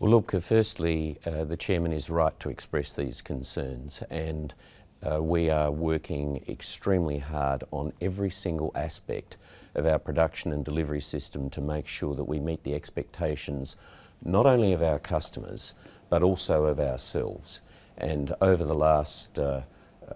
Well, look, firstly, the Chairman is right to express these concerns, and we are working extremely hard on every single aspect of our production and delivery system to make sure that we meet the expectations not only of our customers but also of ourselves. And over the last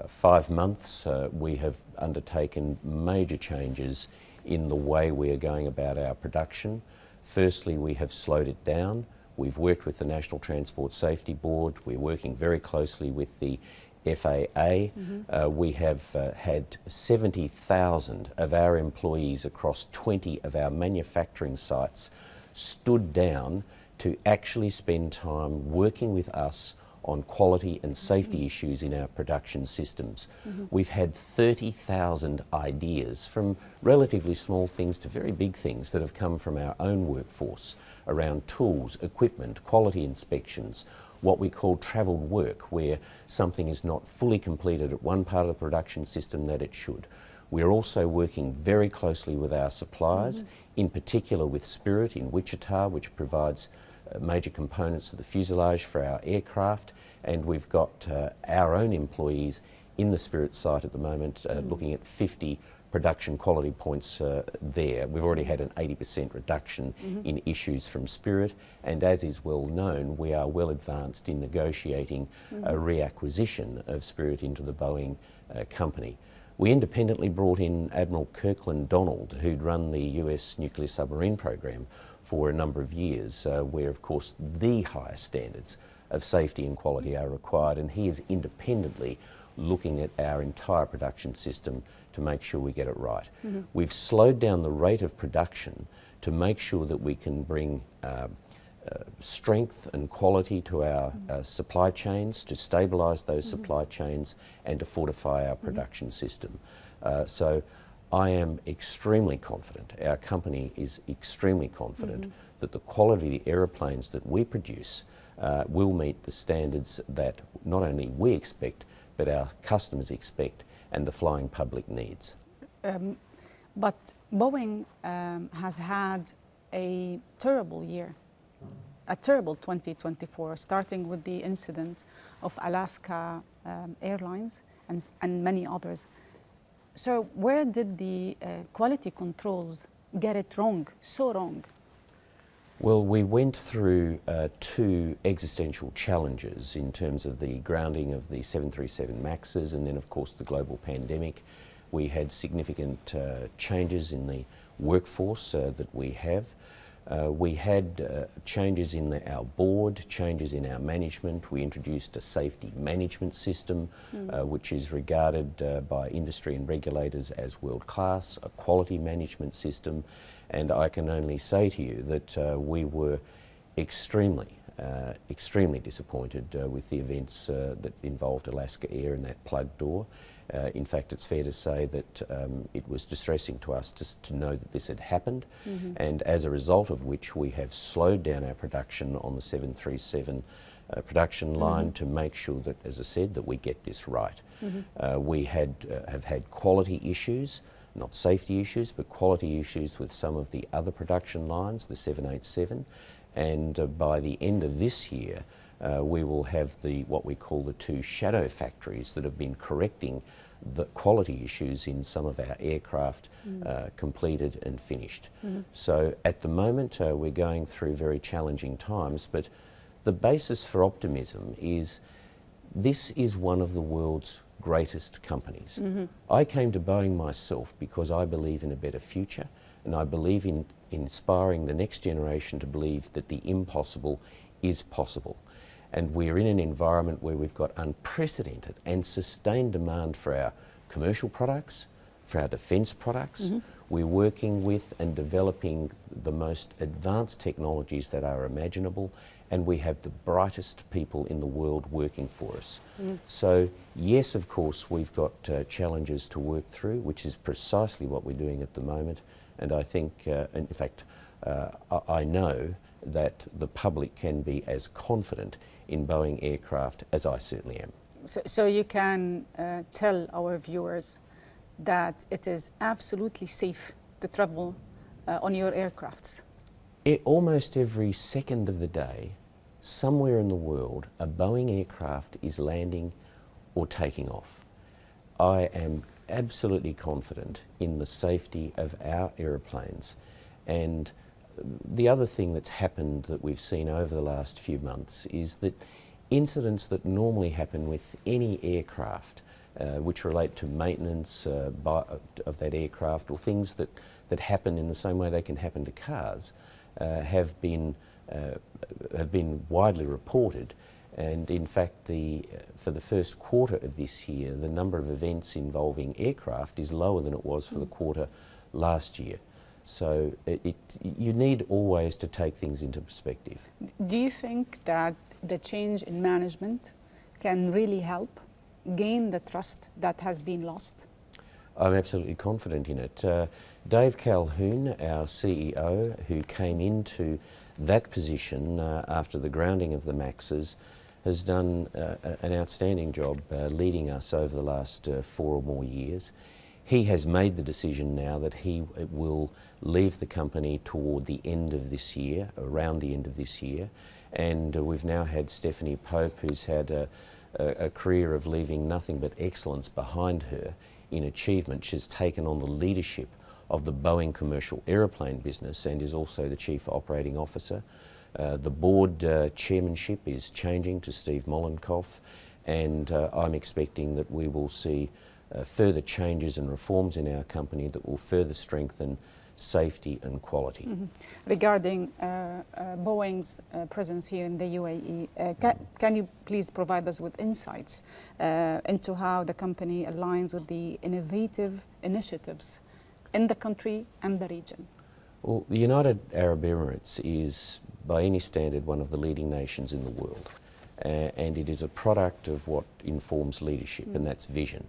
5 months we have undertaken major changes in the way we are going about our production. Firstly, we have slowed it down. We've worked with the National Transport Safety Board. We're working very closely with the FAA. We have had 70,000 of our employees across 20 of our manufacturing sites stood down to actually spend time working with us on quality and safety issues in our production systems. We've had 30,000 ideas, from relatively small things to very big things, that have come from our own workforce around tools, equipment, quality inspections, what we call travelled work, where something is not fully completed at one part of the production system that it should. We're also working very closely with our suppliers, in particular with Spirit in Wichita, which provides major components of the fuselage for our aircraft, and we've got our own employees in the Spirit site at the moment looking at 50 production quality points there. We've already had an 80% reduction in issues from Spirit, and as is well known, we are well advanced in negotiating a reacquisition of Spirit into the Boeing company. We independently brought in Admiral Kirkland Donald, who'd run the US nuclear submarine program for a number of years, where of course the highest standards of safety and quality are required, and he is independently looking at our entire production system to make sure we get it right. We've slowed down the rate of production to make sure that we can bring strength and quality to our supply chains, to stabilise those supply chains and to fortify our production system. So I am extremely confident, our company is extremely confident that the quality of the aeroplanes that we produce will meet the standards that not only we expect but our customers expect and the flying public needs. But Boeing has had a terrible year, a terrible 2024, starting with the incident of Alaska Airlines and many others. So where did the quality controls get it wrong, so wrong? Well, we went through 2 existential challenges in terms of the grounding of the 737 MAXs and then of course the global pandemic. We had significant changes in the workforce that we have. We had changes in our board, changes in our management. We introduced a safety management system which is regarded by industry and regulators as world class, a quality management system, and I can only say to you that we were extremely disappointed with the events that involved Alaska Air and that plug door. In fact, it's fair to say that it was distressing to us just to know that this had happened, and as a result of which we have slowed down our production on the 737 production line to make sure that, as I said, that we get this right. We have had quality issues, not safety issues, but quality issues with some of the other production lines, the 787, and by the end of this year we will have what we call the 2 shadow factories that have been correcting the quality issues in some of our aircraft completed and finished. So at the moment we're going through very challenging times, but the basis for optimism is this is one of the world's greatest companies. I came to Boeing myself because I believe in a better future, and I believe in inspiring the next generation to believe that the impossible is possible. And we're in an environment where we've got unprecedented and sustained demand for our commercial products, for our defence products. We're working with and developing the most advanced technologies that are imaginable, and we have the brightest people in the world working for us. So yes, of course, we've got challenges to work through, which is precisely what we're doing at the moment, and I think, in fact, I know that the public can be as confident in Boeing aircraft as I certainly am. So you can tell our viewers that it is absolutely safe to travel on your aircrafts? Almost every second of the day somewhere in the world a Boeing aircraft is landing or taking off. I am absolutely confident in the safety of our aeroplanes. And the other thing that's happened that we've seen over the last few months is that incidents that normally happen with any aircraft, which relate to maintenance of that aircraft, or things that happen in the same way they can happen to cars, have been widely reported. And in fact, for the first quarter of this year, the number of events involving aircraft is lower than it was for the quarter last year. So you need always to take things into perspective. Do you think that the change in management can really help gain the trust that has been lost? I'm absolutely confident in it. Dave Calhoun, our CEO, who came into that position after the grounding of the Maxes, has done an outstanding job leading us over the last 4 or more years. He has made the decision now that he will leave the company toward the end of this year, around the end of this year, and we've now had Stephanie Pope, who's had a career of leaving nothing but excellence behind her in achievement. She's taken on the leadership of the Boeing commercial aeroplane business and is also the Chief Operating Officer. The board chairmanship is changing to Steve Mollenkopf, and I'm expecting that we will see further changes and reforms in our company that will further strengthen safety and quality. Mm-hmm. Regarding Boeing's presence here in the UAE, can you please provide us with insights into how the company aligns with the innovative initiatives in the country and the region? Well, the United Arab Emirates is, by any standard, one of the leading nations in the world. And it is a product of what informs leadership, and that's vision.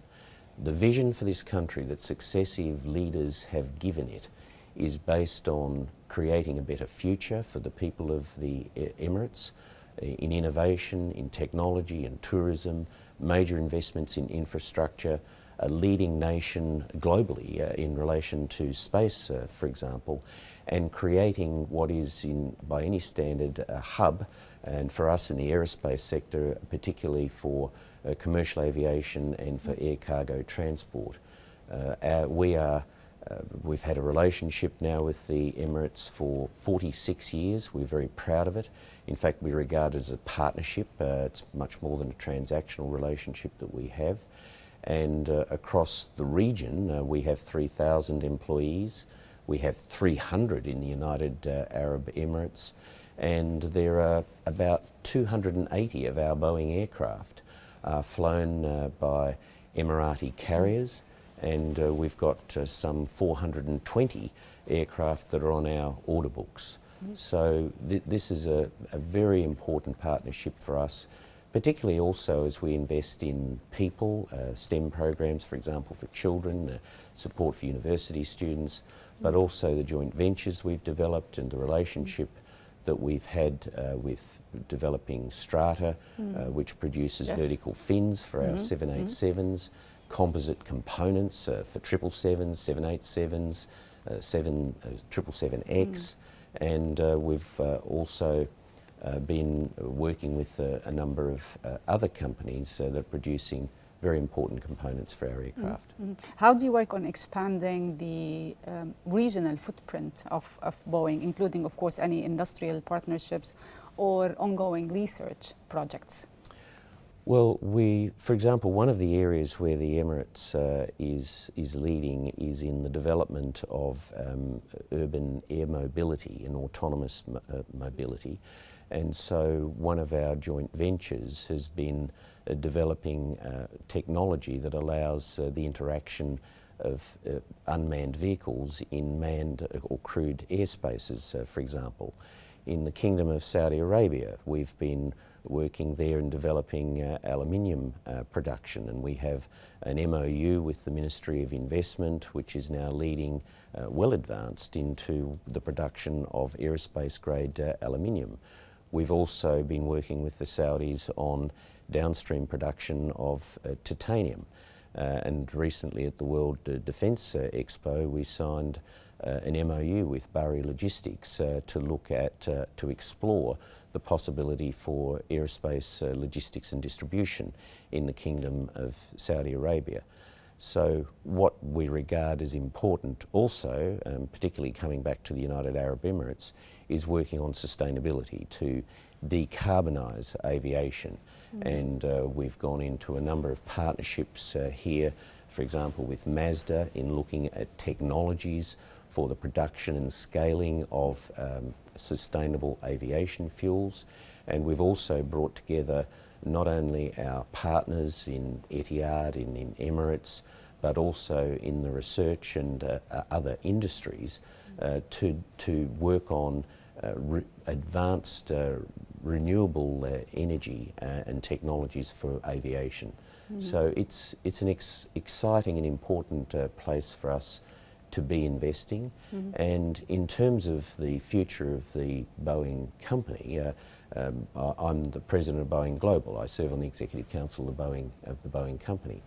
The vision for this country that successive leaders have given it is based on creating a better future for the people of the Emirates, in innovation, in technology and tourism, major investments in infrastructure, a leading nation globally in relation to space, for example, and creating what is, by any standard, a hub, and for us in the aerospace sector, particularly for commercial aviation and for air cargo transport. We've had a relationship now with the Emirates for 46 years. We're very proud of it. In fact, we regard it as a partnership. It's much more than a transactional relationship that we have. And across the region, we have 3,000 employees. We have 300 in the United Arab Emirates. And there are about 280 of our Boeing aircraft flown by Emirati carriers. And we've got some 420 aircraft that are on our order books. So this is a very important partnership for us, particularly also as we invest in people, STEM programs, for example, for children, support for university students, but also the joint ventures we've developed and the relationship that we've had with developing Strata, which produces vertical fins for our 787s, composite components for 777s, 787s, 777X, and we've also been working with a number of other companies that are producing very important components for our aircraft. How do you work on expanding the regional footprint of Boeing, including, of course, any industrial partnerships or ongoing research projects? Well, for example, one of the areas where the Emirates is leading is in the development of urban air mobility and autonomous mobility. And so one of our joint ventures has been developing technology that allows the interaction of unmanned vehicles in manned or crewed airspaces, for example. In the Kingdom of Saudi Arabia, we've been working there in developing aluminium production, and we have an MOU with the Ministry of Investment, which is now leading well advanced into the production of aerospace-grade aluminium. We've also been working with the Saudis on downstream production of titanium. And recently at the World Defence Expo, we signed an MOU with Bahri Logistics to look at, to explore the possibility for aerospace logistics and distribution in the Kingdom of Saudi Arabia. So what we regard as important also, particularly coming back to the United Arab Emirates, is working on sustainability to decarbonise aviation. And we've gone into a number of partnerships here, for example with Mazda, in looking at technologies for the production and scaling of sustainable aviation fuels. And we've also brought together not only our partners in Etihad, in Emirates, but also in the research and other industries to work on advanced renewable energy and technologies for aviation. So it's an exciting and important place for us to be investing. And in terms of the future of the Boeing company, I'm the president of Boeing Global. I serve on the executive council of the Boeing company.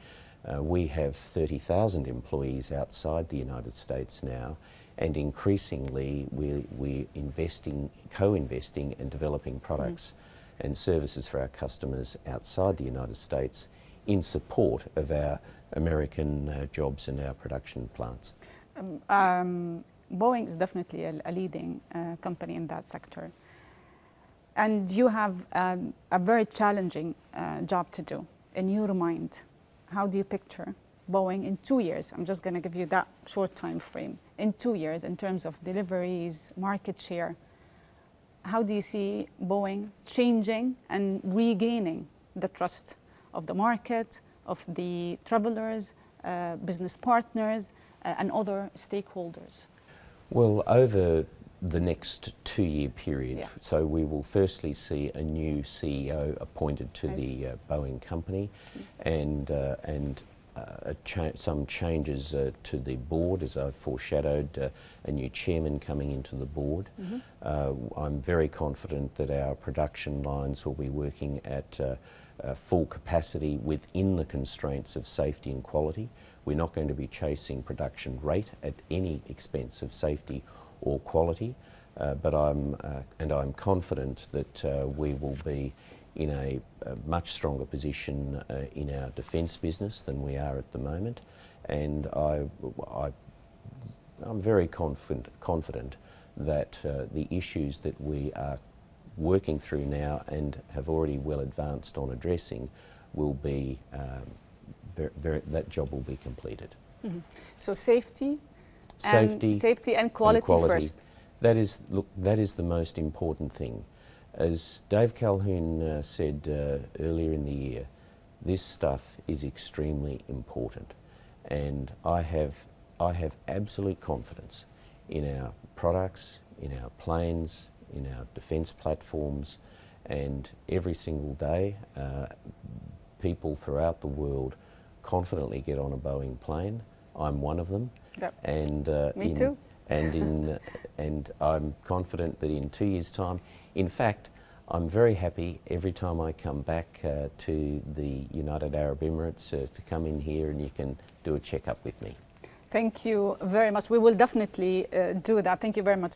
We have 30,000 employees outside the United States now, and increasingly we're investing, co-investing and developing products and services for our customers outside the United States in support of our American jobs and our production plants. Boeing is definitely a leading company in that sector. And you have a very challenging job to do. In your mind, how do you picture Boeing in 2 years? I'm just going to give you that short time frame. In 2 years, in terms of deliveries, market share, how do you see Boeing changing and regaining the trust of the market, of the travelers, business partners, and other stakeholders? Well, over the next 2-year period, so we will firstly see a new CEO appointed to the Boeing company, and some changes to the board, as I've foreshadowed, a new chairman coming into the board. I'm very confident that our production lines will be working at full capacity within the constraints of safety and quality. We're not going to be chasing production rate at any expense of safety or quality, but I'm confident that we will be in a much stronger position in our defence business than we are at the moment, and I'm very confident that the issues that we are working through now and have already well advanced on addressing will be that job will be completed. So safety and quality first. That is the most important thing. As Dave Calhoun said earlier in the year, this stuff is extremely important, and I have absolute confidence in our products, in our planes, in our defence platforms, and every single day people throughout the world confidently get on a Boeing plane. I'm one of them. Yep. And me too. And I'm confident that in 2 years' time, in fact, I'm very happy every time I come back to the United Arab Emirates to come in here and you can do a checkup with me. Thank you very much. We will definitely do that. Thank you very much.